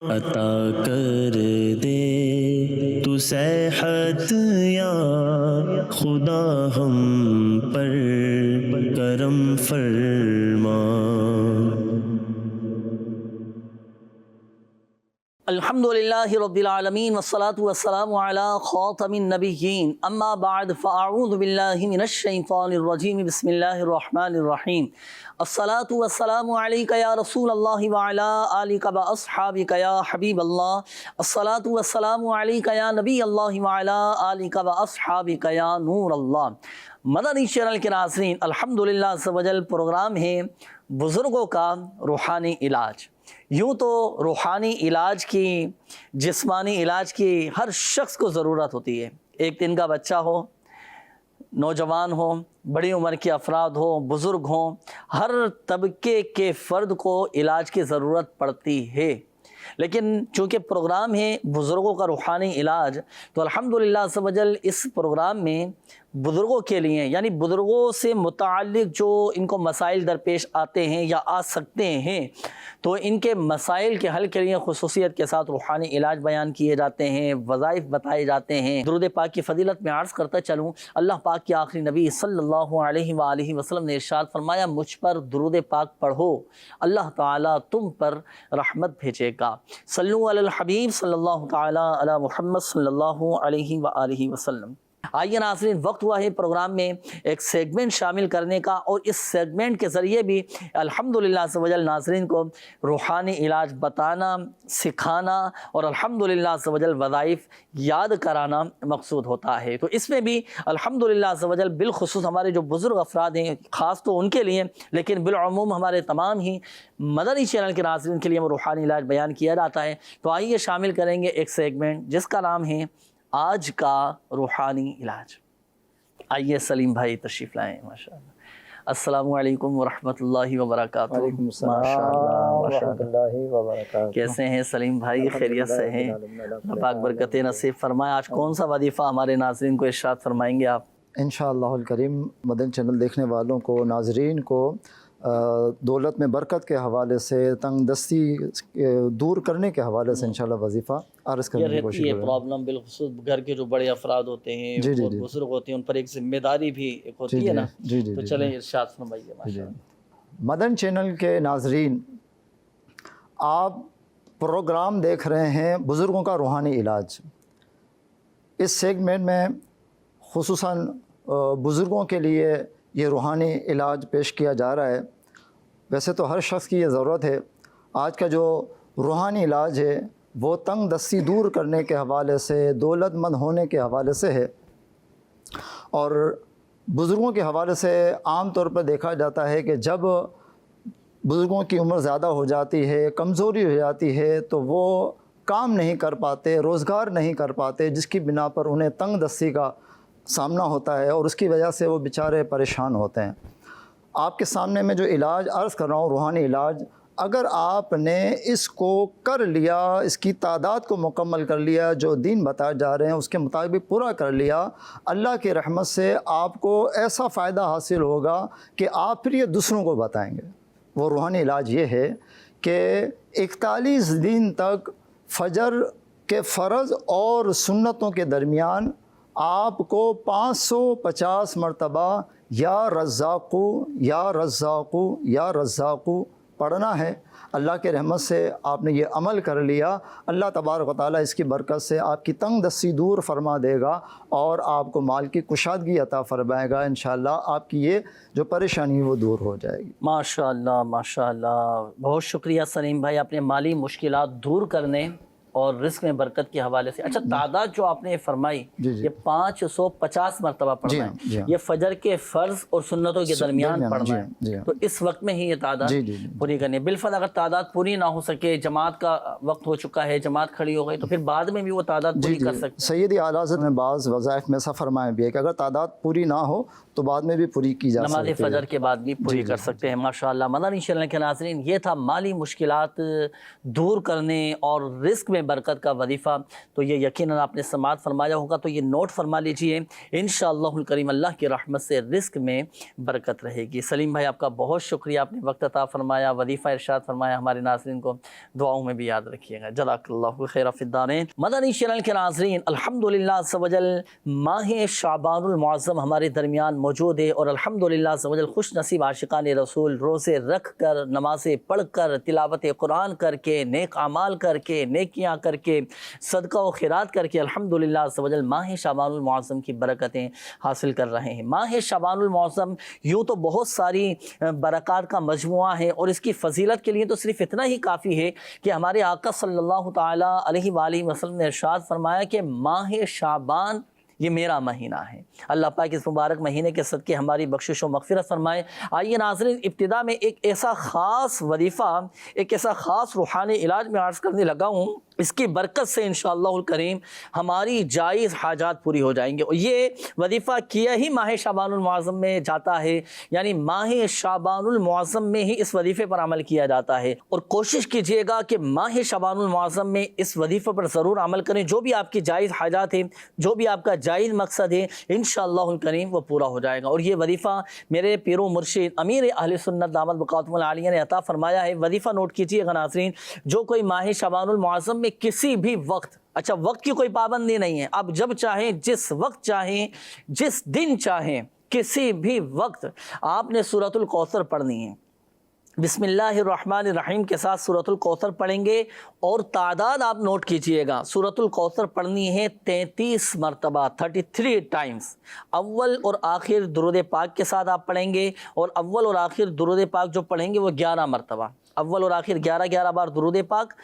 عطا کر دے تو صحت یا خدا ہم پر کرم فرما۔ الحمدللہ رب العالمین والصلاة والسلام علی خاتم النبیین، اما بعد فاعوذ باللہ من الشیطان الرجیم، بسم اللہ الرحمن الرحیم۔ الصلاة والسلام علیک یا رسول اللہ وعلی آلک و اصحابک یا حبیب اللہ۔ الصلاة والسلام علیک یا نبی اللہ وعلی آلک و اصحابک یا نور اللہ۔ مدنی چینل کے ناظرین، الحمدللہ عز و جل پروگرام ہے بزرگوں کا روحانی علاج۔ یوں تو روحانی علاج کی، جسمانی علاج کی ہر شخص کو ضرورت ہوتی ہے۔ ایک دن کا بچہ ہو، نوجوان ہو، بڑی عمر کے افراد ہو، بزرگ ہوں، ہر طبقے کے فرد کو علاج کی ضرورت پڑتی ہے۔ لیکن چونکہ پروگرام ہے بزرگوں کا روحانی علاج، تو الحمدللہ عز و جل اس پروگرام میں بزرگوں کے لیے، یعنی بزرگوں سے متعلق جو ان کو مسائل درپیش آتے ہیں یا آ سکتے ہیں، تو ان کے مسائل کے حل کے لیے خصوصیت کے ساتھ روحانی علاج بیان کیے جاتے ہیں، وظائف بتائے جاتے ہیں۔ درود پاک کی فضیلت میں عرض کرتا چلوں، اللہ پاک کے آخری نبی صلی اللہ علیہ وآلہ وسلم نے ارشاد فرمایا، مجھ پر درود پاک پڑھو، اللہ تعالیٰ تم پر رحمت بھیجے گا۔ صلو علی الحبیب صلی اللہ تعالیٰ علی محمد صلی اللہ علیہ وآلہ وسلم۔ آئیے ناظرین، وقت ہوا ہے پروگرام میں ایک سیگمنٹ شامل کرنے کا، اور اس سیگمنٹ کے ذریعے بھی الحمدللہ عز و جل ناظرین کو روحانی علاج بتانا، سکھانا اور الحمدللہ عز و جل وظائف یاد کرانا مقصود ہوتا ہے۔ تو اس میں بھی الحمدللہ عز و جل بالخصوص ہمارے جو بزرگ افراد ہیں، خاص تو ان کے لیے، لیکن بالعموم ہمارے تمام ہی مدنی چینل کے ناظرین کے لیے وہ روحانی علاج بیان کیا جاتا ہے۔ تو آئیے شامل کریں گے ایک سیگمنٹ جس کا نام ہے آج کا روحانی علاج۔ آئیے سلیم بھائی تشریف لائیں۔ ماشاءاللہ، السلام علیکم ورحمۃ اللہ وبرکاتہ۔ وعلیکم السلام ورحمۃ اللہ وبرکاتہ۔ کیسے ہیں سلیم بھائی؟ خیریت سے ہیں؟ اللہ پاک برکتیں نصیب فرمائے۔ آج کون سا وظیفہ ہمارے ناظرین کو ارشاد فرمائیں گے آپ؟ انشاءاللہ الکریم مدنی چینل دیکھنے والوں کو، ناظرین کو دولت میں برکت کے حوالے سے، تنگ دستی دور کرنے کے حوالے سے انشاءاللہ وظیفہ عرض کرنے کی کوشش یہ کریں۔ پرابلم بالخصوص گھر کے جو بڑے افراد ہوتے ہیں، بہت بزرگ ہوتے ہیں، ان پر ایک ذمہ داری بھی ایک ہوتی ہے نا، تو چلیں ارشاد فرمائیے۔ ماشاءاللہ، مدن چینل کے ناظرین، آپ پروگرام دیکھ رہے ہیں بزرگوں کا روحانی علاج۔ اس سیگمنٹ میں خصوصاً بزرگوں کے لیے یہ روحانی علاج پیش کیا جا رہا ہے۔ ویسے تو ہر شخص کی یہ ضرورت ہے۔ آج کا جو روحانی علاج ہے وہ تنگ دستی دور کرنے کے حوالے سے، دولت مند ہونے کے حوالے سے ہے، اور بزرگوں کے حوالے سے عام طور پر دیکھا جاتا ہے کہ جب بزرگوں کی عمر زیادہ ہو جاتی ہے، کمزوری ہو جاتی ہے، تو وہ کام نہیں کر پاتے، روزگار نہیں کر پاتے، جس کی بنا پر انہیں تنگ دستی کا سامنا ہوتا ہے، اور اس کی وجہ سے وہ بیچارے پریشان ہوتے ہیں۔ آپ کے سامنے میں جو علاج عرض کر رہا ہوں، روحانی علاج، اگر آپ نے اس کو کر لیا، اس کی تعداد کو مکمل کر لیا، جو دین بتائے جا رہے ہیں اس کے مطابق پورا کر لیا، اللہ کی رحمت سے آپ کو ایسا فائدہ حاصل ہوگا کہ آپ پھر یہ دوسروں کو بتائیں گے۔ وہ روحانی علاج یہ ہے کہ 41 دن تک فجر کے فرض اور سنتوں کے درمیان آپ کو 550 مرتبہ یا رزاقو یا رزاقو یا رزاقو پڑھنا ہے۔ اللہ کے رحمت سے آپ نے یہ عمل کر لیا، اللہ تبارک و تعالیٰ اس کی برکت سے آپ کی تنگ دستی دور فرما دے گا، اور آپ کو مال کی کشادگی عطا فرمائے گا۔ انشاءاللہ آپ کی یہ جو پریشانی وہ دور ہو جائے گی۔ ماشاءاللہ ماشاءاللہ، بہت شکریہ سلیم بھائی، اپنے مالی مشکلات دور کرنے اور رزق میں برکت کے حوالے سے۔ اچھا، تعداد جو آپ نے فرمائی، یہ 550 مرتبہ پڑھنا ہے، یہ فجر کے فرض اور سنتوں کے درمیان پڑھنا ہے، تو اس وقت میں ہی یہ تعداد پوری کرنی ہے۔ بالفرض اگر تعداد پوری نہ ہو سکے، جماعت کا وقت ہو چکا ہے، جماعت کھڑی ہو گئی، تو پھر بعد میں بھی وہ تعداد پوری کر سکتے ہیں۔ سیدی اعلیٰ حضرت نے بعض وظائف میں ایسا فرمایا بھی ہے کہ اگر تعداد پوری نہ ہو تو بعد میں بھی پوری کی جا سکتی نماز ہے. فجر کے بعد بھی پوری کر سکتے ہیں. ماشاءاللہ. مدنی چینل کے ناظرین، یہ تھا مالی مشکلات دور کرنے اور رزق میں برکت کا وظیفہ. تو یہ یقیناً آپ نے سماعت فرمایا ہوگا، تو یہ نوٹ فرما لیجئے. انشاءاللہ الکریم اللہ کی رحمت سے رزق میں برکت رہے گی. سلیم بھائی آپ کا بہت شکریہ، آپ نے وقت عطا فرمایا، وظیفہ ارشاد فرمایا. ہمارے ناظرین کو دعاؤں میں بھی یاد رکھیے گا. جزاک اللہ خیر فی الدارین. مدنی چینل کے ناظرین، الحمدللہ عز و جل ماہ شعبان المعظم ہمارے درمیان موجود ہے، اور الحمدللہ عز و جل خوش نصیب عاشقان رسول روزے رکھ کر، نمازیں پڑھ کر، تلاوت قرآن کر کے، نیک اعمال کر کے، نیکیاں کر کے، صدقہ و خیرات کر کے الحمدللہ عز و جل ماہ شعبان المعظم کی برکتیں حاصل کر رہے ہیں. ماہ شعبان المعظم یوں تو بہت ساری برکات کا مجموعہ ہے، اور اس کی فضیلت کے لیے تو صرف اتنا ہی کافی ہے کہ ہمارے آقا صلی اللہ تعالیٰ علیہ وآلہ وسلم نے ارشاد فرمایا کہ ماہ شعبان یہ میرا مہینہ ہے. اللہ پاک اس مبارک مہینے کے صدقے ہماری بخشش و مغفرت فرمائے. آئیے ناظرین، ابتدا میں ایک ایسا خاص وظیفہ، ایک ایسا خاص روحانی علاج میں عرض کرنے لگا ہوں، اس کی برکت سے انشاءاللہ الکریم ہماری جائز حاجات پوری ہو جائیں گے. اور یہ وظیفہ کیا ہی ماہ شعبان المعظم میں جاتا ہے، یعنی ماہ شعبان المعظم میں ہی اس وظیفے پر عمل کیا جاتا ہے. اور کوشش کیجئے گا کہ ماہ شعبان المعظم میں اس وظیفے پر ضرور عمل کریں. جو بھی آپ کی جائز حاجات ہیں، جو بھی آپ کا جائز مقصد ہے، انشاءاللہ الکریم وہ پورا ہو جائے گا. اور یہ وظیفہ میرے پیر و مرشد امیر اہل سنت دامت بقاتم العالیہ نے عطا فرمایا ہے. وظیفہ نوٹ کیجئے گا ناظرین، جو کوئی ماہ شعبان المعظم میں کسی بھی وقت، اچھا وقت کی کوئی پابندی نہیں ہے، آپ جب چاہیں، جس وقت چاہیں، جس دن چاہیں، کسی بھی وقت آپ نے سورۃ الکوثر پڑھنی ہے. بسم اللہ الرحمن الرحیم کے ساتھ سورۃ الکوثر پڑھیں گے، اور تعداد آپ نوٹ کیجئے گا. سورۃ الکوثر پڑھنی ہے 33 مرتبہ، 33 ٹائمز. اول اور آخر درود پاک کے ساتھ آپ پڑھیں گے، اور اول اور آخر درود پاک جو پڑھیں گے وہ 11 مرتبہ، اول اور آخر 11 بار درود پاک،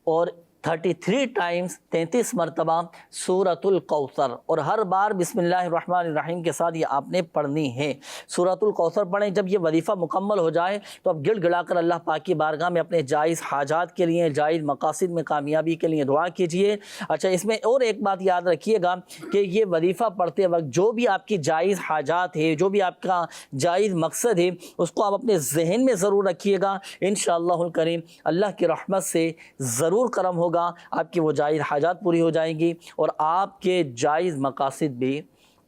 اور 33 ٹائمز 33 مرتبہ سورۃ الکوثر. اور ہر بار بسم اللہ الرحمن الرحیم کے ساتھ یہ آپ نے پڑھنی ہے. سورۃ الکوثر پڑھیں. جب یہ وظیفہ مکمل ہو جائے تو اب گڑ گڑا کر اللہ پاک کی بارگاہ میں اپنے جائز حاجات کے لیے، جائز مقاصد میں کامیابی کے لیے دعا کیجئے. اچھا، اس میں اور ایک بات یاد رکھیے گا کہ یہ وظیفہ پڑھتے وقت جو بھی آپ کی جائز حاجات ہے، جو بھی آپ کا جائز مقصد ہے، اس کو آپ اپنے ذہن میں ضرور رکھیے گا. انشاءاللہ الکریم اللہ کی رحمت سے ضرور کرم ہوگا، آپ کی وہ جائز حاجات پوری ہو جائیں گی، اور آپ کے جائز مقاصد بھی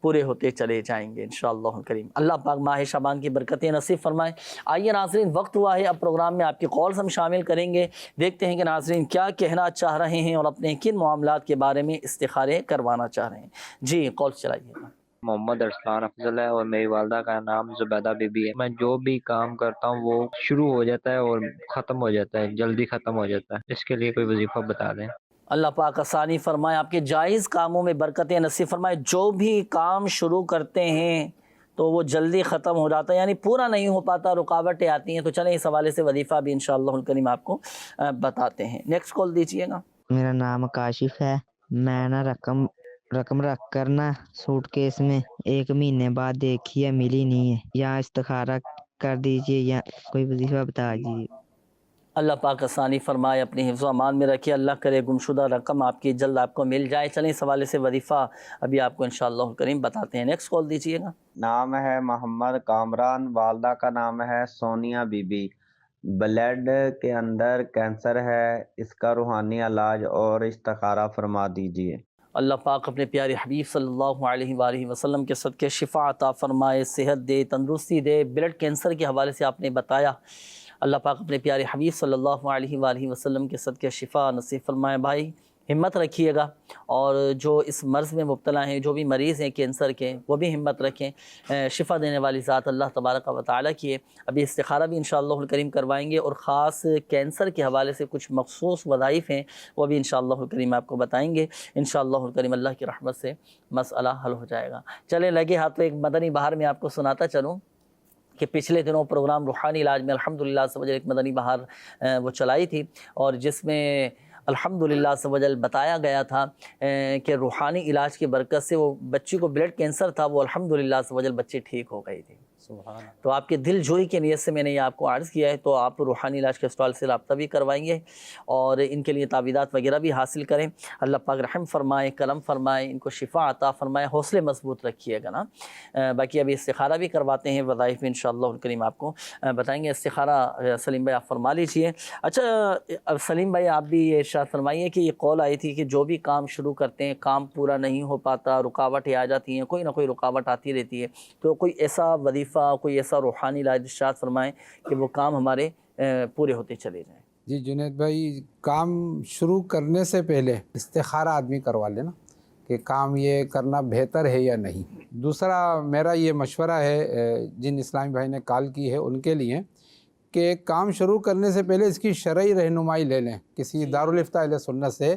پورے ہوتے چلے جائیں گے انشاءاللہ الکریم. اللہ پاک ماہ شعبان کی برکتیں نصیب فرمائے. آئیے ناظرین، وقت ہوا ہے اب پروگرام میں آپ کی کالز ہم شامل کریں گے. دیکھتے ہیں کہ ناظرین کیا کہنا چاہ رہے ہیں اور اپنے کن معاملات کے بارے میں استخارے کروانا چاہ رہے ہیں. جی کال چلائیے گا. محمد ارسلان افضل ہے، اور میری والدہ کا نام زبیدہ بی بی ہے. میں جو بھی کام کرتا ہوں وہ شروع ہو جاتا ہے اور ختم ہو جاتا ہے، جلدی ختم ہو جاتا ہے. اس کے لیے کوئی وظیفہ بتا دیں. اللہ پاک آسانی فرمائے، آپ کے جائز کاموں میں برکتیں نصیب فرمائے. جو بھی کام شروع کرتے ہیں تو وہ جلدی ختم ہو جاتا ہے، یعنی پورا نہیں ہو پاتا، رکاوٹیں آتی ہیں. تو چلیں اس حوالے سے وظیفہ بھی انشاءاللہ الکریم آپ کو بتاتے ہیں. نیکسٹ کال دیجیے گا. میرا نام کاشف ہے. میں نا رقم رکھ کر نا سوٹ کیس میں 1 مہینے بعد دیکھی ہے، ملی نہیں ہے. یا استخارہ کر دیجیے یا کوئی وظیفہ بتا دیجیے. اللہ پاک آسانی فرمائے، اپنے حفظ و امان میں رکھے. اللہ کرے گمشدہ رقم آپ کی جلد آپ کو مل جائے. چلیں اس حوالے سے وظیفہ ابھی آپ کو انشاءاللہ الکریم بتاتے ہیں. نیکسٹ کال دیجیے گا. نام ہے محمد کامران، والدہ کا نام ہے سونیا بی بی. بلڈ کے اندر کینسر ہے، اس کا روحانی علاج اور استخارہ فرما دیجیے. اللہ پاک اپنے پیارے حبیب صلی اللہ علیہ وآلہ وسلم کے صدقے شفا عطا فرمائے، صحت دے، تندرستی دے. بلڈ کینسر کے حوالے سے آپ نے بتایا، اللہ پاک اپنے پیارے حبیب صلی اللہ علیہ وآلہ وسلم کے صدقے شفا نصیب فرمائے. بھائی ہمت رکھیے گا، اور جو اس مرض میں مبتلا ہیں، جو بھی مریض ہیں کینسر کے، وہ بھی ہمت رکھیں. شفا دینے والی ذات اللہ تبارک و تعالیٰ کی ہے. ابھی استخارہ بھی انشاءاللہ الکریم کروائیں گے، اور خاص کینسر کے حوالے سے کچھ مخصوص وظائف ہیں وہ بھی انشاءاللہ الکریم آپ کو بتائیں گے. انشاءاللہ الکریم اللہ کی رحمت سے مسئلہ حل ہو جائے گا. چلیں لگے ہاتھوں ایک مدنی بہار میں آپ کو سناتا چلوں کہ پچھلے دنوں پروگرام روحانی علاج میں الحمدللہ سے ایک مدنی بہار وہ چلائی تھی، اور جس میں الحمدللہ سے بتایا گیا تھا کہ روحانی علاج کی برکت سے وہ بچی کو بلڈ کینسر تھا، وہ الحمدللہ سے بچی ٹھیک ہو گئی تھی. تو آپ کے دل جوئی کی نیت سے میں نے یہ آپ کو عرض کیا ہے، تو آپ روحانی علاج کے اسٹال سے رابطہ بھی کروائیں گے اور ان کے لیے تعویذات وغیرہ بھی حاصل کریں۔ اللہ پاک رحم فرمائے، کرم فرمائے، ان کو شفا عطا فرمائے، حوصلے مضبوط رکھیے گا نا۔ باقی ابھی استخارہ بھی کرواتے ہیں، وظائف میں انشاءاللہ الکریم آپ کو بتائیں گے۔ استخارہ سلیم بھائی آپ فرما لیجیے۔ اچھا سلیم بھائی، آپ بھی یہ ارشاد فرمائیے کہ یہ قول آئی تھی کہ جو بھی کام شروع کرتے ہیں کام پورا نہیں ہو پاتا، رکاوٹیں آ جاتی ہیں، کوئی نہ کوئی رکاوٹ آتی رہتی ہے، تو کوئی ایسا وظیفہ، کوئی ایسا روحانی علاج ارشاد فرمائیں کہ وہ کام ہمارے پورے ہوتے چلے جائیں۔ جی جنید بھائی، کام شروع کرنے سے پہلے استخارہ آدمی کروا لینا کہ کام یہ کرنا بہتر ہے یا نہیں۔ دوسرا میرا یہ مشورہ ہے جن اسلامی بھائی نے کال کی ہے ان کے لیے کہ کام شروع کرنے سے پہلے اس کی شرعی رہنمائی لے لیں کسی دارالافتاء اہل سنت سے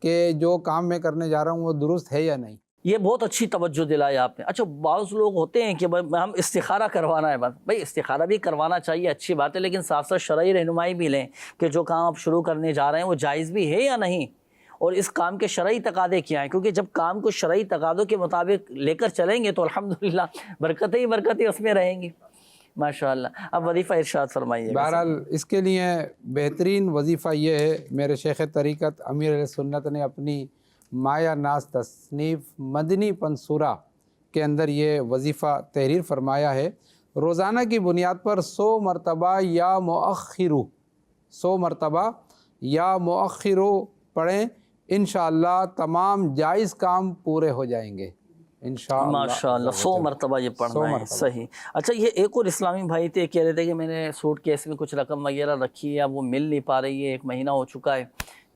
کہ جو کام میں کرنے جا رہا ہوں وہ درست ہے یا نہیں۔ یہ بہت اچھی توجہ دلائی آپ نے۔ اچھا بعض لوگ ہوتے ہیں کہ ہم استخارہ کروانا ہے، بس بھائی استخارہ بھی کروانا چاہیے، اچھی بات ہے، لیکن ساتھ ساتھ شرعی رہنمائی بھی لیں کہ جو کام آپ شروع کرنے جا رہے ہیں وہ جائز بھی ہے یا نہیں، اور اس کام کے شرعی تقاضے کیا ہیں، کیونکہ جب کام کو شرعی تقاضوں کے مطابق لے کر چلیں گے تو الحمدللہ برکتیں ہی برکتیں اس میں رہیں گی۔ ماشاءاللہ۔ اب وظیفہ ارشاد فرمائیے۔ بہرحال اس کے لیے بہترین وظیفہ یہ ہے، میرے شیخ طریقت امیر اہل سنت نے اپنی مایا ناز تصنیف مدنی پنصورہ کے اندر یہ وظیفہ تحریر فرمایا ہے۔ روزانہ کی بنیاد پر 100 مرتبہ یا مؤخرو 100 مرتبہ یا مؤخرو پڑھیں، انشاءاللہ تمام جائز کام پورے ہو جائیں گے انشاءاللہ۔ ماشاءاللہ 100 مرتبہ یہ پڑھنا ہے، صحیح۔ اچھا یہ ایک اور اسلامی بھائی تھے، کہہ رہے تھے کہ میں نے سوٹ کیس میں کچھ رقم وغیرہ رکھی ہے، اب وہ مل نہیں پا رہی ہے، 1 مہینہ ہو چکا ہے،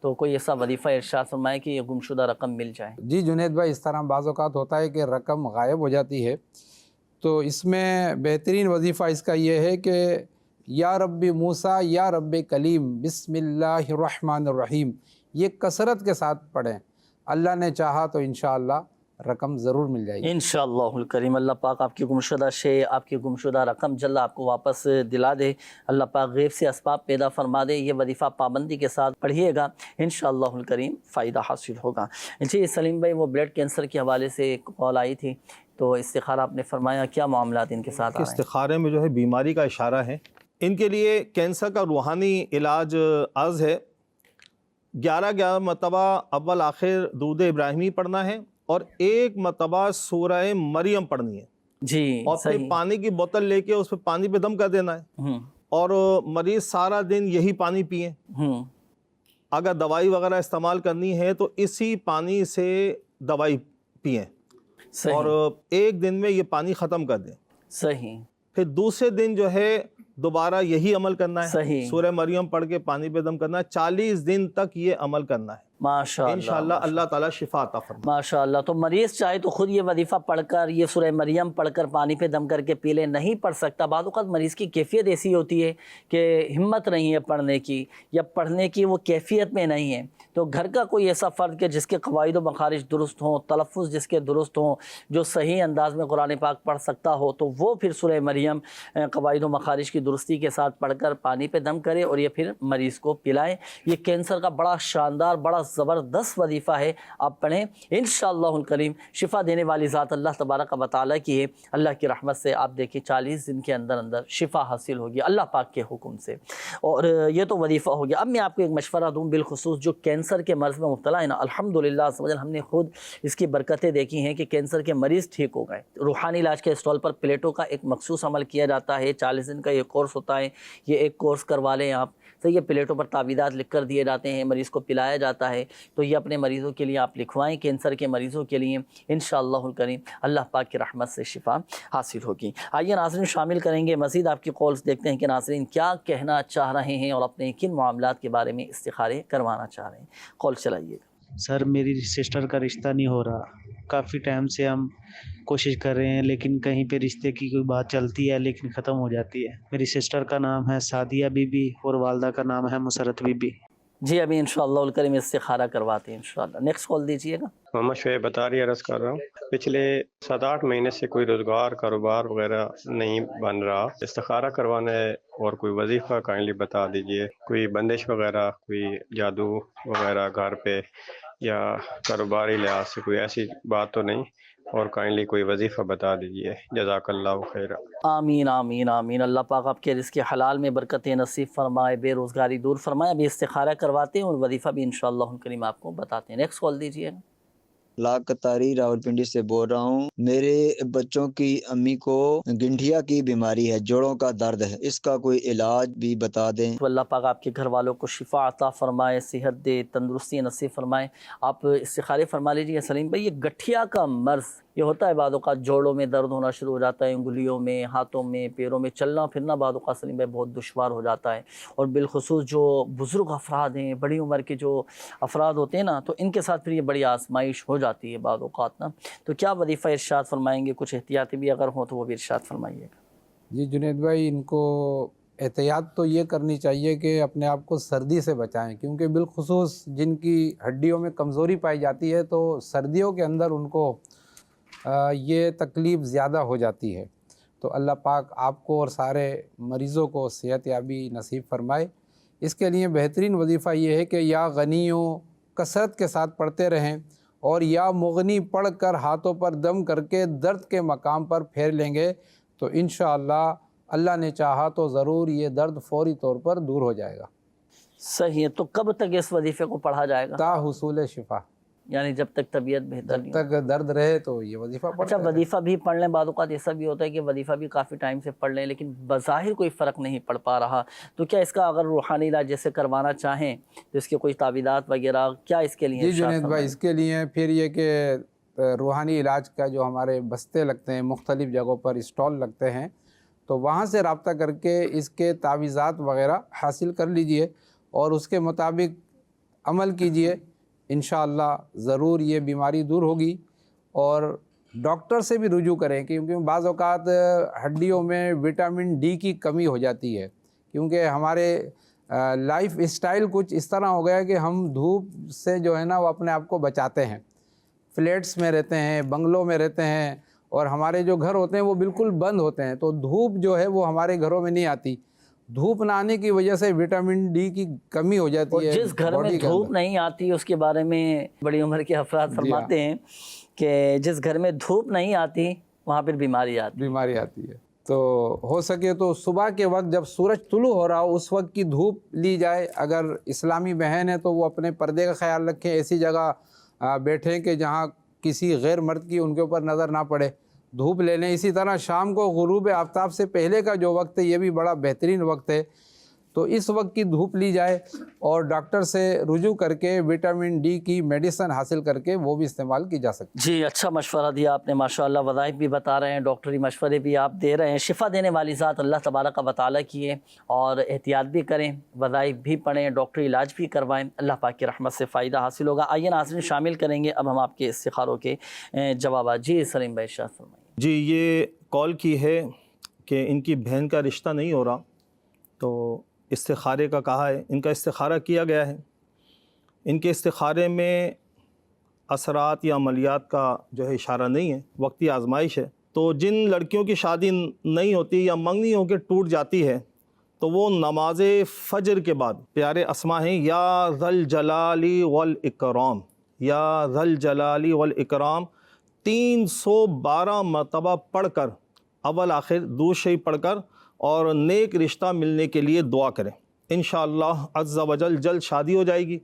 تو کوئی ایسا وظیفہ ارشاد فرمائے کہ یہ گمشدہ رقم مل جائے۔ جی جنید بھائی، اس طرح بعض اوقات ہوتا ہے کہ رقم غائب ہو جاتی ہے، تو اس میں بہترین وظیفہ اس کا یہ ہے کہ یا رب موسیٰ یا رب کلیم بسم اللہ الرحمن الرحیم، یہ کثرت کے ساتھ پڑھیں، اللہ نے چاہا تو انشاءاللہ رقم ضرور مل جائے گی انشاءاللہ الکریم۔ اللہ پاک آپ کی گمشدہ شے، آپ کی گمشدہ رقم جل آپ کو واپس دلا دے، اللہ پاک غیب سے اسباب پیدا فرما دے۔ یہ وظیفہ پابندی کے ساتھ پڑھیے گا، انشاءاللہ الکریم فائدہ حاصل ہوگا۔ جی سلیم بھائی، وہ بلڈ کینسر کے حوالے سے ایک کال آئی تھی، تو استخارہ آپ نے فرمایا، کیا معاملات ان کے ساتھ آ رہے ہیں؟ استخارے میں جو ہے بیماری کا اشارہ ہے، ان کے لیے کینسر کا روحانی علاج عرض ہے۔ 11 مرتبہ اول آخر درود ابراہیمی پڑھنا ہے اور 1 مرتبہ سورہ مریم پڑھنی ہے جی، اور پھر پانی کی بوتل لے کے اس پہ پانی پہ دم کر دینا ہے، اور مریض سارا دن یہی پانی پئیں۔ اگر دوائی وغیرہ استعمال کرنی ہے تو اسی پانی سے دوائی پئیں، اور 1 دن میں یہ پانی ختم کر دیں۔ صحیح۔ پھر دوسرے دن جو ہے دوبارہ یہی عمل کرنا ہے، صحیح، سورہ مریم پڑھ کے پانی پہ دم کرنا ہے، 40 دن تک یہ عمل کرنا ہے، ماشاءاللہ انشاءاللہ اللہ تعالیٰ شفا عطا فرمائے۔ ماشاءاللہ۔ تو مریض چاہے تو خود یہ وظیفہ پڑھ کر، یہ سورہ مریم پڑھ کر پانی پہ دم کر کے پی لے، نہیں پڑھ سکتا، بعض اوقات مریض کی کیفیت ایسی ہوتی ہے کہ ہمت نہیں ہے پڑھنے کی، یا پڑھنے کی وہ کیفیت میں نہیں ہے، تو گھر کا کوئی ایسا فرد کہ جس کے قواعد و مخارج درست ہوں، تلفظ جس کے درست ہوں، جو صحیح انداز میں قرآن پاک پڑھ سکتا ہو، تو وہ پھر سورہ مریم قواعد و مخارج کی درستی کے ساتھ پڑھ کر پانی پہ دم کرے اور یہ پھر مریض کو پلائے۔ یہ کینسر کا بڑا شاندار، بڑا زبردست وظیفہ ہے، آپ پڑھیں، انشاءاللہ الکریم شفا دینے والی ذات اللہ تبارک و تعالیٰ کی ہے۔ اللہ کی رحمت سے آپ دیکھیں 40 دن کے اندر اندر شفا حاصل ہوگی اللہ پاک کے حکم سے۔ اور یہ تو وظیفہ ہو گیا۔ اب میں آپ کو ایک مشورہ دوں، بالخصوص جو کینسر کے مرض میں مبتلا ہے نا، الحمدللہ ہم نے خود اس کی برکتیں دیکھی ہیں کہ کینسر کے مریض ٹھیک ہو گئے۔ روحانی علاج کے اسٹال پر پلیٹوں کا ایک مخصوص عمل کیا جاتا ہے، 40 دن کا یہ کورس ہوتا ہے، یہ ایک کورس کروا لیں آپ، تو یہ پلیٹوں پر تعویذات لکھ کر دیے جاتے ہیں، مریض کو پلایا جاتا ہے، تو یہ اپنے مریضوں کے لیے آپ لکھوائیں، کینسر کے مریضوں کے لیے، انشاءاللہ الکریم اللہ پاک کی رحمت سے شفا حاصل ہوگی۔ آئیے ناظرین شامل کریں گے مزید آپ کی کالز، دیکھتے ہیں کہ ناظرین کیا کہنا چاہ رہے ہیں اور اپنے کن معاملات کے بارے میں استخارے کروانا چاہ رہے ہیں۔ کال چلائیے۔ سر میری سسٹر کا رشتہ نہیں ہو رہا، کافی ٹائم سے ہم کوشش کر رہے ہیں، لیکن کہیں پہ رشتے کی کوئی بات چلتی ہے لیکن ختم ہو جاتی ہے۔ میری سسٹر کا نام ہے سعدیہ بی بی اور والدہ کا نام ہے مسرت بی بی۔ جی ابھی انشاءاللہ الکریم استخارہ کرواتے ہیں انشاءاللہ۔ نیکسٹ کال دیجیے گا۔ محمد شعیب بطاری عرض کر رہا ہوں، پچھلے 7-8 مہینے سے کوئی روزگار کاروبار وغیرہ نہیں بن رہا، استخارہ کروانا ہے اور کوئی وظیفہ کائنڈلی بتا دیجئے، کوئی بندش وغیرہ، کوئی جادو وغیرہ گھر پہ یا کاروباری لحاظ سے کوئی ایسی بات تو نہیں، اور کائنڈلی کوئی وظیفہ بتا دیجیے، جزاک اللہ خیر۔ آمین آمین آمین۔ اللہ پاک آپ کے رزق حلال میں برکت نصیب فرمائے، بے روزگاری دور فرمائے۔ ابھی استخارہ کرواتے ہیں اور وظیفہ بھی انشاءاللہ کریم آپ کو بتاتے ہیں۔ نیکسٹ کال دیجیے۔ لاکھ قطاری راولپنڈی سے بول رہا ہوں۔ میرے بچوں کی امی کو گنٹھیا کی بیماری ہے، جوڑوں کا درد ہے، اس کا کوئی علاج بھی بتا دیں۔ تو اللہ پاک آپ کے گھر والوں کو شفا عطا فرمائے، صحت دے، تندرستی نصیب فرمائے۔ آپ استخارے فرما لیجیے سلیم بھائی۔ یہ گٹھیا کا مرض یہ ہوتا ہے، بعض اوقات جوڑوں میں درد ہونا شروع ہو جاتا ہے، انگلیوں میں، ہاتھوں میں، پیروں میں، چلنا پھرنا بعض اوقات سلیم بھائی بہت دشوار ہو جاتا ہے، اور بالخصوص جو بزرگ افراد ہیں، بڑی عمر کے جو افراد ہوتے ہیں نا، تو ان کے ساتھ پھر یہ بڑی آزمائش ہو جاتی ہے بعض اوقات نا۔ تو کیا وظیفہ ارشاد فرمائیں گے؟ کچھ احتیاطی بھی اگر ہوں تو وہ بھی ارشاد فرمائیے گا۔ جی جنید بھائی، ان کو احتیاط تو یہ کرنی چاہیے کہ اپنے آپ کو سردی سے بچائیں، کیونکہ بالخصوص جن کی ہڈیوں میں کمزوری پائی جاتی ہے تو سردیوں کے اندر ان کو یہ تکلیف زیادہ ہو جاتی ہے۔ تو اللہ پاک آپ کو اور سارے مریضوں کو صحت یابی نصیب فرمائے۔ اس کے لیے بہترین وظیفہ یہ ہے کہ یا غنیوں کثرت کے ساتھ پڑھتے رہیں، اور یا مغنی پڑھ کر ہاتھوں پر دم کر کے درد کے مقام پر پھیر لیں گے تو انشاءاللہ اللہ نے چاہا تو ضرور یہ درد فوری طور پر دور ہو جائے گا۔ صحیح ہے۔ تو کب تک اس وظیفے کو پڑھا جائے گا؟ تا حصول شفا، یعنی جب تک طبیعت بہتر نہیں جب تک درد رہے تو یہ وظیفہ پڑھتے اچھا رہیں۔ وظیفہ بھی پڑھ لیں، بعض اوقات ایسا بھی ہوتا ہے کہ وظیفہ بھی کافی ٹائم سے پڑھ لیں لیکن بظاہر کوئی فرق نہیں پڑ پا رہا، تو کیا اس کا اگر روحانی علاج جیسے کروانا چاہیں تو اس کے کوئی تعویذات وغیرہ کیا اس کے لیے؟ جی جنید بھائی، اس کے لیے پھر یہ کہ روحانی علاج کا جو ہمارے بستے لگتے ہیں، مختلف جگہوں پر اسٹال لگتے ہیں، تو وہاں سے رابطہ کر کے اس کے تعویذات وغیرہ حاصل کر لیجئے اور اس کے مطابق عمل کیجئے، انشاءاللہ ضرور یہ بیماری دور ہوگی۔ اور ڈاکٹر سے بھی رجوع کریں، کیونکہ بعض اوقات ہڈیوں میں وٹامن ڈی کی کمی ہو جاتی ہے، کیونکہ ہمارے لائف اسٹائل کچھ اس طرح ہو گیا کہ ہم دھوپ سے جو ہے نا وہ اپنے آپ کو بچاتے ہیں، فلیٹس میں رہتے ہیں، بنگلوں میں رہتے ہیں، اور ہمارے جو گھر ہوتے ہیں وہ بالکل بند ہوتے ہیں، تو دھوپ جو ہے وہ ہمارے گھروں میں نہیں آتی۔ دھوپ نہ آنے کی وجہ سے وٹامن ڈی کی کمی ہو جاتی ہے۔ جس گھر میں دھوپ نہیں آتی اس کے بارے میں بڑی عمر کے افراد فرماتے ہیں کہ جس گھر میں دھوپ نہیں آتی وہاں پھر بیماری آتی ہے۔ تو ہو سکے تو صبح کے وقت جب سورج طلوع ہو رہا ہو اس وقت کی دھوپ لی جائے۔ اگر اسلامی بہن ہے تو وہ اپنے پردے کا خیال رکھیں، ایسی جگہ بیٹھیں کہ جہاں کسی غیر مرد کی ان کے اوپر نظر نہ پڑے، دھوپ لے لیں۔ اسی طرح شام کو غروب آفتاب سے پہلے کا جو وقت ہے یہ بھی بڑا بہترین وقت ہے، تو اس وقت کی دھوپ لی جائے اور ڈاکٹر سے رجوع کر کے وٹامن ڈی کی میڈیسن حاصل کر کے وہ بھی استعمال کی جا سکتی ہے۔ جی اچھا مشورہ دیا آپ نے ماشاءاللہ، وظائف بھی بتا رہے ہیں، ڈاکٹری مشورے بھی آپ دے رہے ہیں۔ شفا دینے والی ذات اللہ تبارک و تعالیٰ کی ہے، اور احتیاط بھی کریں، وظائف بھی پڑھیں، ڈاکٹری علاج بھی کروائیں، اللہ پاک کی رحمت سے فائدہ حاصل ہوگا۔ آئیے ناظرین شامل کریں گے اب ہم آپ کے استخاروں کے جوابات۔ جی سلیم بھائی ارشاد فرمائیں۔ جی یہ کال کی ہے کہ ان کی بہن کا رشتہ نہیں ہو رہا، تو استخارے کا کہا ہے، ان کا استخارہ کیا گیا ہے۔ ان کے استخارے میں اثرات یا عملیات کا جو ہے اشارہ نہیں ہے، وقتی آزمائش ہے۔ تو جن لڑکیوں کی شادی نہیں ہوتی یا منگنی ہو کے ٹوٹ جاتی ہے تو وہ نماز فجر کے بعد پیارے اسما ہیں، یا ذل جلالی والاکرام، یا ذل جلالی والاکرام 312 مرتبہ پڑھ کر، اول آخر درود شریف پڑھ کر، اور نیک رشتہ ملنے کے لیے دعا کریں، انشاءاللہ عز و جل جلد شادی ہو جائے گی۔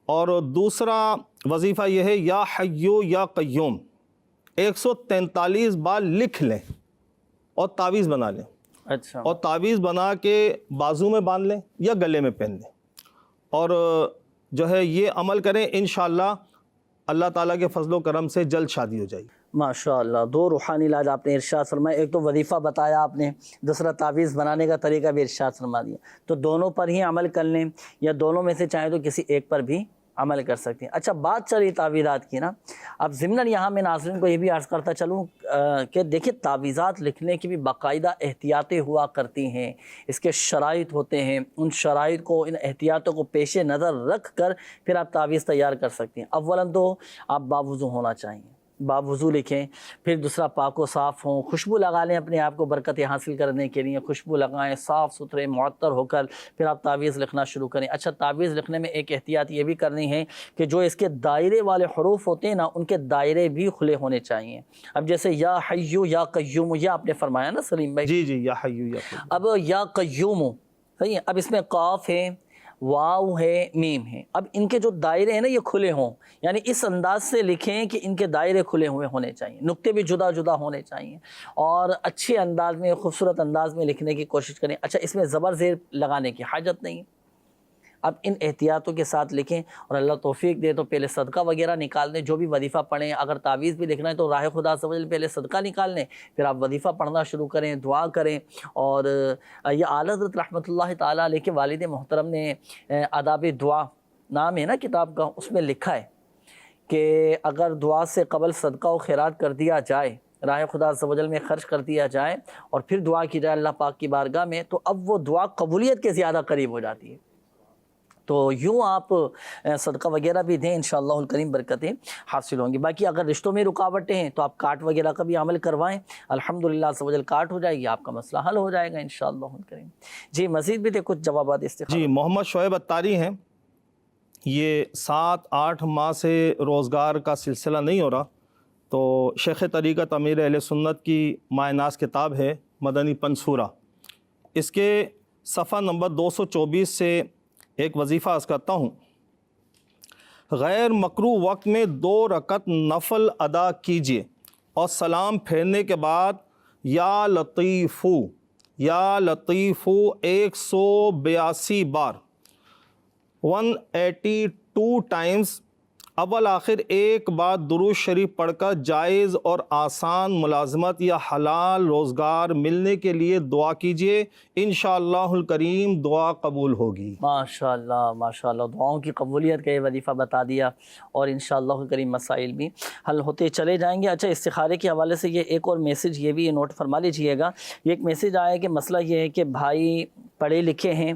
اور دوسرا وظیفہ یہ ہے، یا حیو یا قیوم 143 بار لکھ لیں اور تعویذ بنا لیں، اچھا، اور تعویذ بنا کے بازو میں باندھ لیں یا گلے میں پہن لیں، اور جو ہے یہ عمل کریں، انشاءاللہ اللہ تعالیٰ کے فضل و کرم سے جلد شادی ہو جائے گی۔ ماشاءاللہ، دو روحانی علاج آپ نے ارشاد فرمایا، ایک تو وظیفہ بتایا آپ نے، دوسرا تعویذ بنانے کا طریقہ بھی ارشاد فرما دیا، تو دونوں پر ہی عمل کر لیں یا دونوں میں سے چاہیں تو کسی ایک پر بھی عمل کر سکتے ہیں۔ اچھا بات چلی تعویذات کی نا، اب ضمناً یہاں میں ناظرین کو یہ بھی عرض کرتا چلوں کہ دیکھیں تعویذات لکھنے کی بھی باقاعدہ احتیاطیں ہوا کرتی ہیں، اس کے شرائط ہوتے ہیں، ان شرائط کو، ان احتیاطوں کو پیش نظر رکھ کر پھر آپ تعویذ تیار کر سکتے ہیں۔ اولاً تو آپ باوضو ہونا چاہیے، باب وضو لکھیں، پھر دوسرا پاک و صاف ہوں، خوشبو لگا لیں اپنے آپ کو برکتیں حاصل کرنے کے لیے، خوشبو لگائیں، صاف ستھرے معطر ہو کر پھر آپ تعویذ لکھنا شروع کریں۔ اچھا، تعویذ لکھنے میں ایک احتیاط یہ بھی کرنی ہے کہ جو اس کے دائرے والے حروف ہوتے ہیں نا، ان کے دائرے بھی کھلے ہونے چاہیے۔ اب جیسے یا حیو یا قیوم، یہ آپ نے فرمایا نا سلیم بھائی؟ جی جی، یا حیو یا قیوم۔ اب یا قیوم، صحیح ہے، اب اس میں قاف ہے، واو ہے، میم ہے، اب ان کے جو دائرے ہیں نا یہ کھلے ہوں، یعنی اس انداز سے لکھیں کہ ان کے دائرے کھلے ہوئے ہونے چاہیے، نقطے بھی جدا جدا ہونے چاہیے، اور اچھے انداز میں، خوبصورت انداز میں لکھنے کی کوشش کریں۔ اچھا، اس میں زبر زیر لگانے کی حاجت نہیں۔ اب ان احتیاطوں کے ساتھ لکھیں، اور اللہ توفیق دے تو پہلے صدقہ وغیرہ نکال دیں، جو بھی وظیفہ پڑھیں۔ اگر تعویذ بھی لکھنا ہے تو راہ خدا عز و جل پہلے صدقہ نکال لیں، پھر آپ وظیفہ پڑھنا شروع کریں، دعا کریں۔ اور یہ اعلیٰ حضرت رحمۃ اللہ تعالیٰ علیہ کے والد محترم نے آداب دعا نام ہے نا کتاب کا، اس میں لکھا ہے کہ اگر دعا سے قبل صدقہ و خیرات کر دیا جائے، راہ خدا عز و جل میں خرچ کر دیا جائے، اور پھر دعا کی جائے اللہ پاک کی بارگاہ میں، تو اب وہ دعا قبولیت کے زیادہ قریب ہو جاتی ہے۔ تو یوں آپ صدقہ وغیرہ بھی دیں، انشاءاللہ الکریم برکتیں حاصل ہوں گی۔ باقی اگر رشتوں میں رکاوٹیں ہیں تو آپ کاٹ وغیرہ کا بھی عمل کروائیں، الحمدللہ عز و جل کاٹ ہو جائے گی، آپ کا مسئلہ حل ہو جائے گا انشاءاللہ الکریم۔ جی مزید بھی تھے کچھ جوابات استخارہ؟ جی، محمد شعیب اتاری ہیں، یہ 7-8 ماہ سے روزگار کا سلسلہ نہیں ہو رہا، تو شیخ طریقت امیر اہل سنت کی ماہ ناز کتاب ہے مدنی پنصورہ، اس کے صفحہ نمبر 224 سے ایک وظیفہ عرض کرتا ہوں۔ غیر مکروہ وقت میں 2 رکعت نفل ادا کیجیے اور سلام پھیرنے کے بعد یا لطیفو 182 بار 182 ٹائمز اول آخر ایک بار درود شریف پڑھ کر جائز اور آسان ملازمت یا حلال روزگار ملنے کے لیے دعا کیجیے، انشاءاللہ الکریم دعا قبول ہوگی۔ ماشاءاللہ ماشاءاللہ، دعاؤں کی قبولیت کا یہ وظیفہ بتا دیا، اور انشاءاللہ الکریم مسائل بھی حل ہوتے چلے جائیں گے۔ اچھا، استخارے کے حوالے سے یہ ایک اور میسیج یہ بھی نوٹ فرما لیجئے گا۔ یہ ایک میسیج آیا ہے کہ مسئلہ یہ ہے کہ بھائی پڑھے لکھے ہیں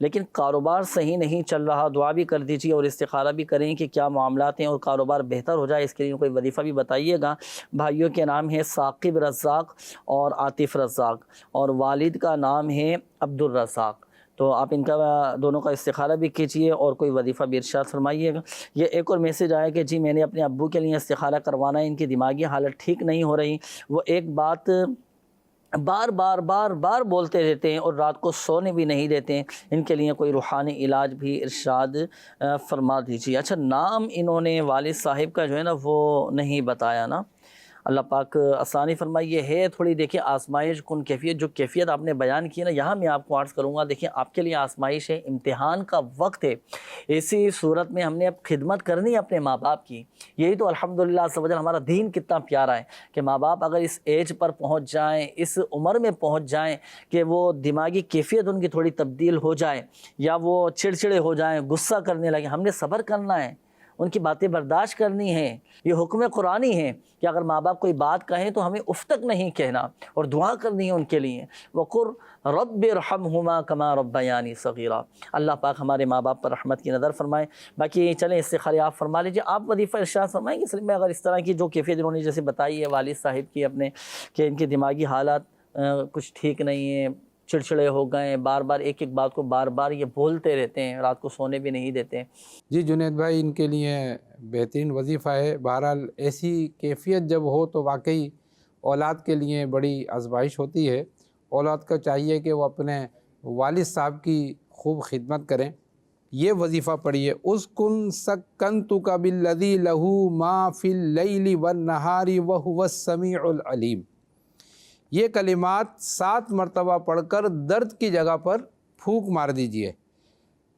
لیکن کاروبار صحیح نہیں چل رہا، دعا بھی کر دیجیے اور استخارہ بھی کریں کہ کیا معاملات ہیں اور کاروبار بہتر ہو جائے، اس کے لیے کوئی وظیفہ بھی بتائیے گا۔ بھائیوں کے نام ہے ثاقب رزاق اور عاطف رزاق، اور والد کا نام ہے عبد الرزاق، تو آپ ان کا دونوں کا استخارہ بھی کیجیے اور کوئی وظیفہ بھی ارشاد فرمائیے گا۔ یہ ایک اور میسیج آیا کہ جی میں نے اپنے ابو کے لیے استخارہ کروانا ہے، ان کی دماغی حالت ٹھیک نہیں ہو رہی، وہ ایک بات بار بار بولتے رہتے ہیں اور رات کو سونے بھی نہیں دیتے ہیں، ان کے لیے کوئی روحانی علاج بھی ارشاد فرما دیجیے۔ اچھا، نام انہوں نے والد صاحب کا جو ہے نا وہ نہیں بتایا نا، اللہ پاک آسانی فرمائیے۔ ہے تھوڑی دیکھیں آزمائش کن کیفیت، جو کیفیت آپ نے بیان کی نا، یہاں میں آپ کو عرض کروں گا، دیکھیں آپ کے لیے آزمائش ہے، امتحان کا وقت ہے، اسی صورت میں ہم نے اب خدمت کرنی ہے اپنے ماں باپ کی۔ یہی تو الحمدللہ عز و جل ہمارا دین کتنا پیارا ہے کہ ماں باپ اگر اس ایج پر پہنچ جائیں، اس عمر میں پہنچ جائیں کہ وہ دماغی کیفیت ان کی تھوڑی تبدیل ہو جائے، یا وہ چڑچڑے ہو جائیں، غصہ کرنے لگے، ہم نے صبر کرنا ہے، ان کی باتیں برداشت کرنی ہے۔ یہ حکم قرآنی ہے کہ اگر ماں باپ کوئی بات کہیں تو ہمیں اف تک نہیں کہنا، اور دعا کرنی ہے ان کے لیے۔ وَقُلْ رَبِّ ارْحَمْهُمَا كَمَا رَبَّيَانِي صَغِيرًا۔ اللہ پاک ہمارے ماں باپ پر رحمت کی نظر فرمائے۔ باقی چلیں استخارے آپ فرما لیجیے، آپ وظیفہ ارشاد فرمائیں گے سلیم میں، اگر اس طرح کی جو کیفیت انہوں نے جیسے بتائی ہے والد صاحب کی اپنے، کہ ان کی دماغی حالات کچھ ٹھیک نہیں ہیں، چڑچڑے ہو گئے، بار بار ایک بات کو بار بار یہ بولتے رہتے ہیں، رات کو سونے بھی نہیں دیتے۔ جی جنید بھائی، ان کے لیے بہترین وظیفہ ہے۔ بہرحال ایسی کیفیت جب ہو تو واقعی اولاد کے لیے بڑی آزمائش ہوتی ہے۔ اولاد کو چاہیے کہ وہ اپنے والد صاحب کی خوب خدمت کریں۔ یہ وظیفہ پڑھیے، اُسْكُنْ سَكَّنْتُكَ بِالَّذِي لَهُ مَا فِي اللَّيْلِ وَالنَّهَارِ وَهُوَ السَّمِيعُ الْعَلِيمُ۔ یہ کلمات 7 مرتبہ پڑھ کر درد کی جگہ پر پھونک مار دیجئے،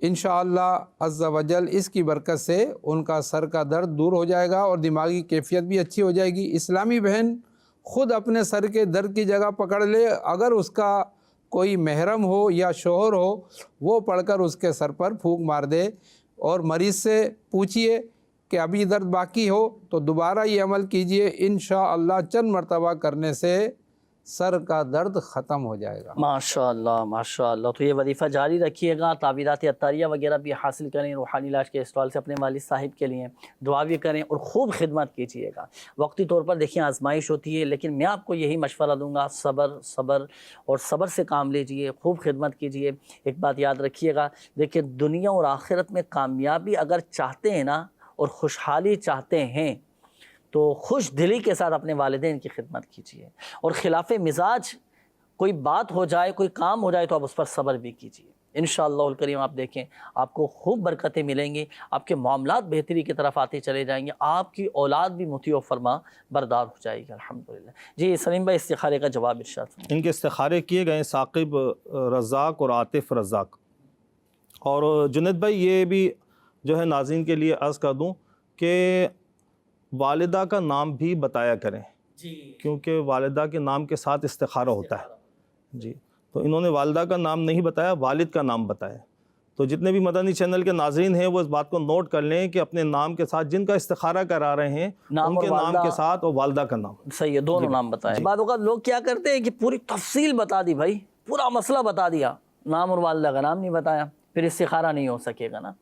انشاءاللہ عز و جل اس کی برکت سے ان کا سر کا درد دور ہو جائے گا اور دماغی کیفیت بھی اچھی ہو جائے گی۔ اسلامی بہن خود اپنے سر کے درد کی جگہ پکڑ لے، اگر اس کا کوئی محرم ہو یا شوہر ہو، وہ پڑھ کر اس کے سر پر پھونک مار دے، اور مریض سے پوچھئے کہ ابھی درد باقی ہو تو دوبارہ یہ عمل کیجئے، انشاءاللہ چند مرتبہ کرنے سے سر کا درد ختم ہو جائے گا۔ ماشاءاللہ ماشاءاللہ۔ تو یہ وظیفہ جاری رکھیے گا، تعویذات عطاریہ وغیرہ بھی حاصل کریں روحانی علاج کے اسٹال سے اپنے والد صاحب کے لیے، دعا بھی کریں اور خوب خدمت کیجیے گا۔ وقتی طور پر دیکھیں آزمائش ہوتی ہے، لیکن میں آپ کو یہی مشورہ دوں گا، صبر صبر اور صبر سے کام لیجیے، خوب خدمت کیجیے۔ ایک بات یاد رکھیے گا، دیکھیں دنیا اور آخرت میں کامیابی اگر چاہتے ہیں نا اور خوشحالی چاہتے ہیں تو خوش دلی کے ساتھ اپنے والدین کی خدمت کیجیے، اور خلاف مزاج کوئی بات ہو جائے، کوئی کام ہو جائے تو آپ اس پر صبر بھی کیجیے۔ انشاءاللہ الکریم آپ دیکھیں آپ کو خوب برکتیں ملیں گی، آپ کے معاملات بہتری کی طرف آتے چلے جائیں گے، آپ کی اولاد بھی مطیع و فرما بردار ہو جائے گی الحمدللہ۔ جی سلیم بھائی استخارے کا جواب ارشاد فرمائیں۔ ان کے استخارے کیے گئے ثاقب رزاق اور عاطف رزاق۔ اور جنید بھائی یہ بھی جو ہے ناظرین کے لیے عرض کر دوں کہ والدہ کا نام بھی بتایا کریں، کیونکہ والدہ کے نام کے ساتھ استخارہ ہوتا ہے۔ جی تو انہوں نے والدہ کا نام نہیں بتایا، والد کا نام بتایا۔ تو جتنے بھی مدنی چینل کے ناظرین ہیں وہ اس بات کو نوٹ کر لیں کہ اپنے نام کے ساتھ جن کا استخارہ کرا رہے ہیں ان کے نام کے ساتھ اور والدہ کا نام صحیح ہے، دونوں نام بتائیں۔ بعض اوقات لوگ کیا کرتے ہیں کہ پوری تفصیل بتا دی، بھائی پورا مسئلہ بتا دیا، نام اور والدہ کا نام نہیں بتایا، پھر استخارہ نہیں ہو سکے گا نا۔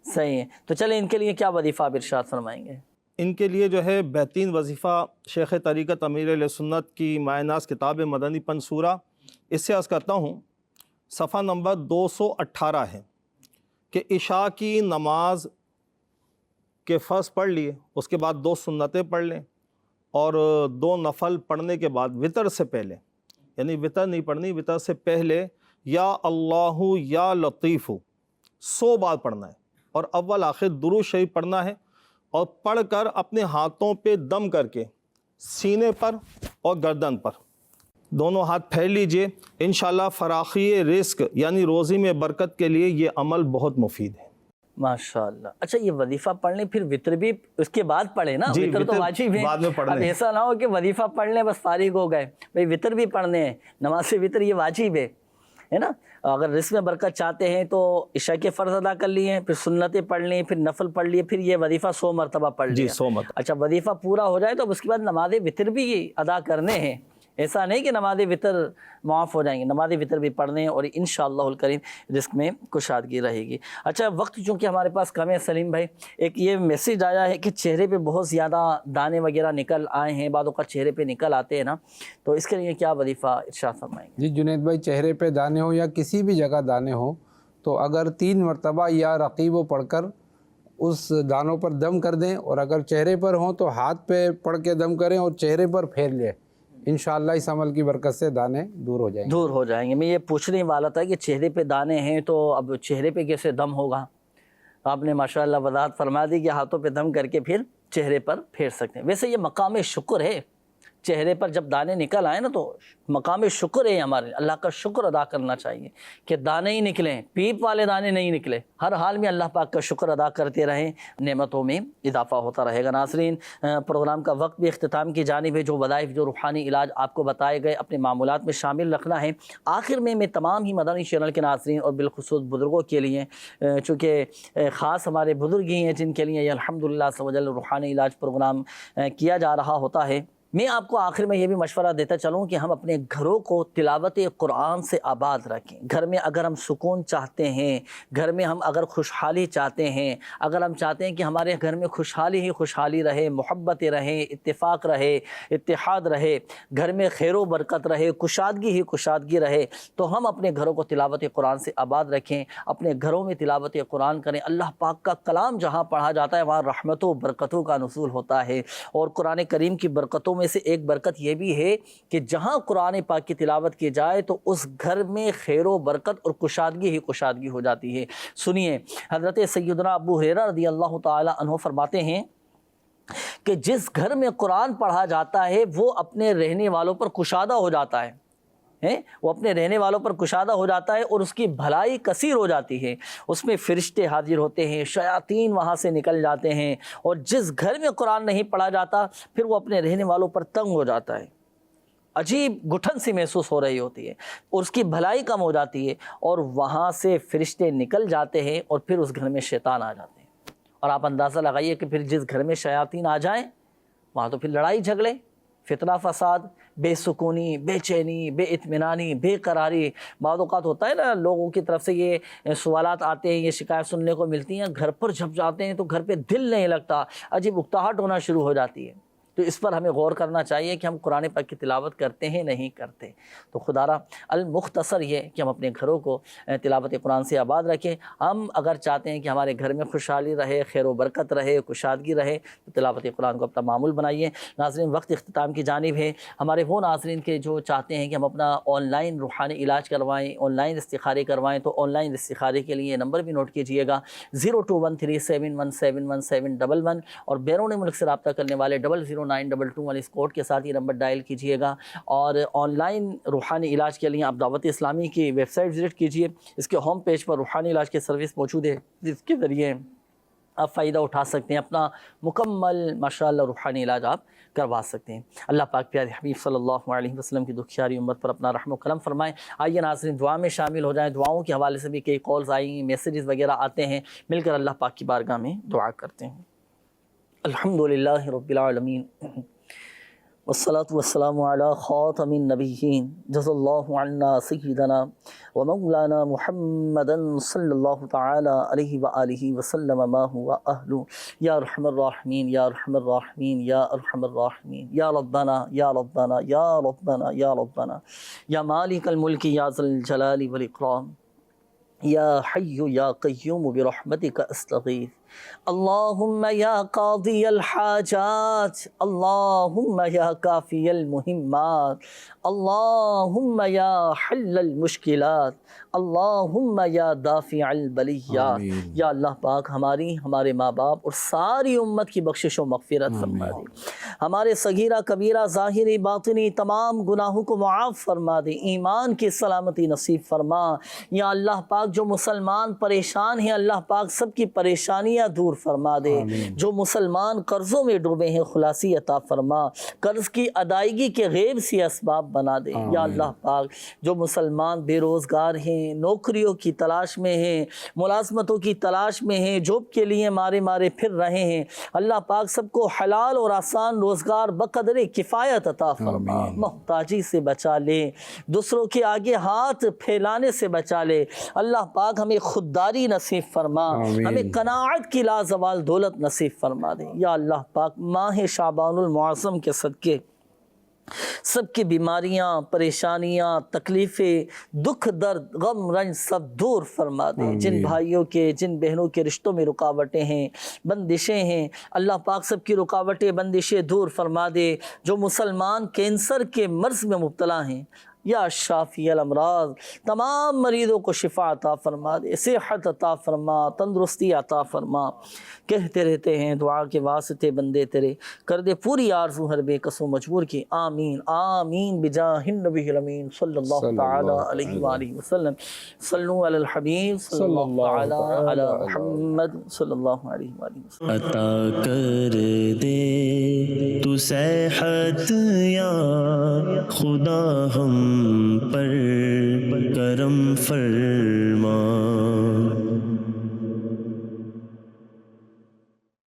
صحیح ہے، تو چلیں ان کے لیے کیا وظیفہ آپ ارشاد فرمائیں گے؟ ان کے لیے جو ہے بہترین وظیفہ شیخ طریقت امیر اہل سنت کی مایہ ناز کتاب مدنی پن سورہ، اس سے عرض کرتا ہوں صفحہ نمبر 218 ہے کہ عشاء کی نماز کے فرض پڑھ لیے، اس کے بعد 2 سنتیں پڑھ لیں، اور 2 نفل پڑھنے کے بعد وطر سے پہلے، یعنی وطر نہیں پڑھنی، وطر سے پہلے یا اللہ یا لطیف 100 بار پڑھنا ہے، اور اول آخر درود شریف پڑھنا ہے، اور پڑھ کر اپنے ہاتھوں پہ دم کر کے سینے پر اور گردن پر دونوں ہاتھ پھیر لیجئے۔ انشاءاللہ فراخی رزق یعنی روزی میں برکت کے لیے یہ عمل بہت مفید ہے۔ ماشاءاللہ۔ اچھا یہ وظیفہ پڑھ لیں پھر وطر بھی اس کے بعد پڑھیں نا، جی وطر تو واجب ہے، بعد میں پڑھ اب لیں۔ ایسا نہ ہو کہ وظیفہ پڑھ لیں بس فارغ ہو گئے، بھئی وطر بھی پڑھنے ہیں، نماز وطر یہ واجب ہے نا۔ اگر رزق میں برکت چاہتے ہیں تو عشاء کے فرض ادا کر لیے، پھر سنتیں پڑھ لیں، پھر نفل پڑھ لیے، پھر یہ وظیفہ 100 مرتبہ پڑھ لیا۔ جی 100 مرتبہ۔ اچھا وظیفہ پورا ہو جائے تو اب اس کے بعد نماز وطر بھی ادا کرنے ہیں، ایسا نہیں کہ نماز وطر معاف ہو جائیں گے، نماز وطر بھی پڑھنے ہیں، اور انشاءاللہ الکریم رزق میں کشادگی رہے گی۔ اچھا وقت چونکہ ہمارے پاس کم ہے سلیم بھائی، ایک یہ میسیج آیا ہے کہ چہرے پہ بہت زیادہ دانے وغیرہ نکل آئے ہیں، بعض اوقات چہرے پہ نکل آتے ہیں نا، تو اس کے لیے کیا وظیفہ ارشاد فرمائیں گے؟ جی جنید بھائی، چہرے پہ دانے ہوں یا کسی بھی جگہ دانے ہوں تو اگر 3 مرتبہ یا رقیب و پڑھ کر اس دانوں پر دم کر دیں، اور اگر چہرے پر ہوں تو ہاتھ پہ پڑھ کے دم کریں اور چہرے پر پھیر لیں، انشاءاللہ اس عمل کی برکت سے دانے دور ہو جائیں گے۔ دور ہو جائیں گے۔ میں یہ پوچھنے والا تھا کہ چہرے پہ دانے ہیں تو اب چہرے پہ کیسے دم ہوگا؟ آپ نے ماشاءاللہ وضاحت فرما دی کہ ہاتھوں پہ دم کر کے پھر چہرے پر پھیر سکتے ہیں۔ ویسے یہ مقام شکر ہے، چہرے پر جب دانے نکل آئے نا تو مقام شکر ہے ہمارے، اللہ کا شکر ادا کرنا چاہیے کہ دانے ہی نکلیں، پیپ والے دانے نہیں نکلے۔ ہر حال میں اللہ پاک کا شکر ادا کرتے رہیں، نعمتوں میں اضافہ ہوتا رہے گا۔ ناظرین پروگرام کا وقت بھی اختتام کی جانب ہے، جو وظائف جو روحانی علاج آپ کو بتائے گئے اپنے معمولات میں شامل رکھنا ہے۔ آخر میں تمام ہی مدنی چینل کے ناظرین اور بالخصوص بزرگوں کے لیے، چونکہ خاص ہمارے بزرگ ہی ہیں جن کے لیے یہ الحمدللہ عز و جل روحانی علاج پروگرام کیا جا رہا ہوتا ہے، میں آپ کو آخر میں یہ بھی مشورہ دیتا چلوں کہ ہم اپنے گھروں کو تلاوت قرآن سے آباد رکھیں۔ گھر میں اگر ہم سکون چاہتے ہیں، گھر میں ہم اگر خوشحالی چاہتے ہیں، اگر ہم چاہتے ہیں کہ ہمارے گھر میں خوشحالی ہی خوشحالی رہے، محبت رہے، اتفاق رہے، اتحاد رہے، گھر میں خیر و برکت رہے، کشادگی ہی کشادگی رہے، تو ہم اپنے گھروں کو تلاوت قرآن سے آباد رکھیں، اپنے گھروں میں تلاوت قرآن کریں۔ اللہ پاک کا کلام جہاں پڑھا جاتا ہے وہاں رحمتوں و برکتوں کا نزول ہوتا ہے، اور قرآن کریم کی برکتوں میں سے ایک برکت یہ بھی ہے کہ جہاں قرآن پاک کی تلاوت کی جائے تو اس گھر میں خیر و برکت اور کشادگی ہی کشادگی ہو جاتی ہے۔ سنیے حضرت سیدنا ابو ہریرہ رضی اللہ تعالی عنہ فرماتے ہیں کہ جس گھر میں قرآن پڑھا جاتا ہے وہ اپنے رہنے والوں پر کشادہ ہو جاتا ہے، وہ اپنے رہنے والوں پر کشادہ ہو جاتا ہے، اور اس کی بھلائی کثیر ہو جاتی ہے، اس میں فرشتے حاضر ہوتے ہیں، شیاطین وہاں سے نکل جاتے ہیں، اور جس گھر میں قرآن نہیں پڑھا جاتا پھر وہ اپنے رہنے والوں پر تنگ ہو جاتا ہے، عجیب گھٹن سی محسوس ہو رہی ہوتی ہے، اور اس کی بھلائی کم ہو جاتی ہے، اور وہاں سے فرشتے نکل جاتے ہیں اور پھر اس گھر میں شیطان آ جاتے ہیں۔ اور آپ اندازہ لگائیے کہ پھر جس گھر میں شیاطین آ جائیں وہاں تو پھر لڑائی جھگڑے، فتنہ فساد، بے سکونی، بے چینی، بے اطمینانی، بے قراری. بعض اوقات ہوتا ہے نا لوگوں کی طرف سے یہ سوالات آتے ہیں، یہ شکایت سننے کو ملتی ہیں، گھر پر جب جاتے ہیں تو گھر پہ دل نہیں لگتا، عجیب اکتاہٹ ہونا شروع ہو جاتی ہے. تو اس پر ہمیں غور کرنا چاہیے کہ ہم قرآن پاک کی تلاوت کرتے ہیں نہیں کرتے. تو خدا را المختصر یہ کہ ہم اپنے گھروں کو تلاوت قرآن سے آباد رکھیں. ہم اگر چاہتے ہیں کہ ہمارے گھر میں خوشحالی رہے، خیر و برکت رہے، کشادگی رہے، تو تلاوت قرآن کو اپنا معمول بنائیے. ناظرین، وقت اختتام کی جانب ہے. ہمارے وہ ناظرین کے جو چاہتے ہیں کہ ہم اپنا آن لائن روحانی علاج کروائیں، آن لائن استخارے کروائیں، تو آن لائن استخارے کے لیے نمبر بھی نوٹ کیجئے گا 0213717711 اور بیرون ملک سے رابطہ کرنے والے 00922 والے اس کوڈ کے ساتھ یہ نمبر ڈائل کیجئے گا. اور آن لائن روحانی علاج کے لیے آپ دعوت اسلامی کی ویب سائٹ وزٹ کیجئے. اس کے ہوم پیج پر روحانی علاج کی سروس موجود ہے، جس کے ذریعے آپ فائدہ اٹھا سکتے ہیں، اپنا مکمل ماشاءاللہ روحانی علاج آپ کروا سکتے ہیں. اللہ پاک پیارے حبیب صلی اللہ علیہ وسلم کی دکھیاری امت پر اپنا رحم و کرم فرمائیں. آئیے ناظرین دعا میں شامل ہو جائیں. دعاؤں کے حوالے سے بھی کئی کالز آئی، میسیجز وغیرہ آتے ہیں، مل کر اللہ پاک کی بارگاہ میں دعا کرتے ہیں. الحمدللہ رب العالمین والصلاة والسلام علی خاتم النبیین جزا اللہ عنا سیدنا و مولانا محمدا صلی اللہ تعالی علیہ وآلہ وسلم ما هو اہل. یا ارحم الراحمین یا ارحم الراحمین یا ارحم الراحمین یا ربنا یا ربنا یا ربنا یا ربنا یا مالک الملک یا ذی الجلال والاکرام یا حی یا قیوم برحمتک استغیث. اللہم یا قاضی الحاجات، اللہم یا کافی المہمات، اللہم یا حل المشکلات، اللہم یا دافع البلیات. یا اللہ پاک ہماری، ہمارے ماں باپ اور ساری امت کی بخشش و مغفرت فرما دے. ہمارے صغیرہ کبیرہ ظاہری باطنی تمام گناہوں کو معاف فرما دے. ایمان کی سلامتی نصیب فرما. یا اللہ پاک جو مسلمان پریشان ہیں، اللہ پاک سب کی پریشانیاں دور فرما دے. جو مسلمان قرضوں میں ڈوبے ہیں، خلاصی عطا فرما. قرض کی ادائیگی کے غیب سی اسباب بنا دے. یا اللہ پاک جو مسلمان بے روزگار ہیں، نوکریوں کی تلاش میں ہیں، ملازمتوں کی تلاش میں ہیں، جاب کے لیے مارے مارے پھر رہے ہیں، اللہ پاک سب کو حلال اور آسان روزگار بقدر کفایت عطا فرما. محتاجی سے بچا لے، دوسروں کے آگے ہاتھ پھیلانے سے بچا لے. اللہ پاک ہمیں خودداری نصیب فرما، ہمیں قناعت کی لازوال دولت نصیب فرما دے. یا اللہ پاک ماہ شعبان المعظم کے صدقے سب کی بیماریاں، پریشانیاں، تکلیفیں، دکھ، درد، غم، رنج سب دور فرما دے. جن بھائیوں کے، جن بہنوں کے رشتوں میں رکاوٹیں ہیں، بندشیں ہیں، اللہ پاک سب کی رکاوٹیں، بندشیں دور فرما دے. جو مسلمان کینسر کے مرض میں مبتلا ہیں، یا شافی الامراض تمام مریضوں کو شفا عطا فرما دے، صحت عطا فرما، تندرستی عطا فرما. کہتے رہتے ہیں دعا کے واسطے بندے تیرے، کر دے پوری آرزو ہر بے کس و مجبور کی. آمین آمین بجاہ النبی الامین صلی اللہ تعالی علیہ وآلہ وسلم. صلو علی الحبیب صلی اللہ تعالی علی محمد صلی اللہ علیہ وآلہ وسلم. عطا کر دے تو صحت یا خدا ہم پر کرم فرما.